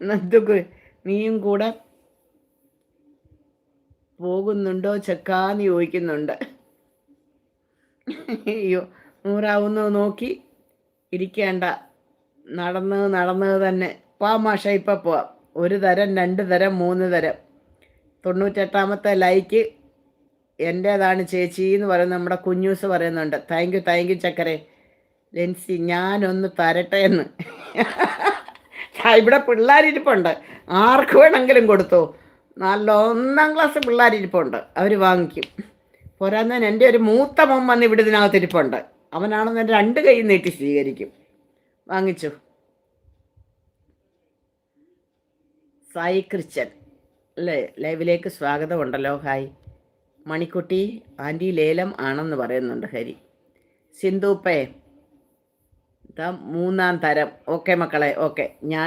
നന്ദുക്ക് നീയും കൂടെ പോകുന്നുണ്ടോ ചെക്കാന്ന് ചോദിക്കുന്നുണ്ട്. അയ്യോ, 100 നോക്കി ഇരിക്കേണ്ട, നടന്നത് തന്നെ. മാഷ ഇപ്പം പോവാം. 1 തരം, 2 തരം, 3 തരം. 98ാമത്തെ ലൈക്ക് എൻ്റേതാണ് ചേച്ചി എന്ന് പറയുന്നത് നമ്മുടെ കുഞ്ഞൂസ് പറയുന്നുണ്ട്. താങ്ക് യു ചക്കരെ. ലെൻസി ഞാനൊന്ന് തരട്ടെ എന്ന്. ഇവിടെ പിള്ളേരിരിപ്പുണ്ട്, ആർക്ക് വേണമെങ്കിലും കൊടുത്തോ. നല്ല 1ാം ക്ലാസ് പിള്ളേരിരിപ്പുണ്ട്, അവർ വാങ്ങിക്കും. പോരാന്നതിന് എൻ്റെ ഒരു മൂത്ത മോൻ വന്ന് ഇവിടെ ഇതിനകത്ത് ഇരിപ്പുണ്ട്. അവനാണെന്ന് 2 കൈ നീട്ടി സ്വീകരിക്കും. വാങ്ങിച്ചു. സായി ക്രിസ്ത്യൻ അല്ലേ, ലൈവിലേക്ക് സ്വാഗതമുണ്ടല്ലോ. ഹായ് മണിക്കുട്ടി ആൻറ്റി ലേലം ആണെന്ന് പറയുന്നുണ്ട് ഹരി. സിന്ധുപ്പേ 3ാം തരം. ഓക്കെ മക്കളെ, ഓക്കെ. ഞാൻ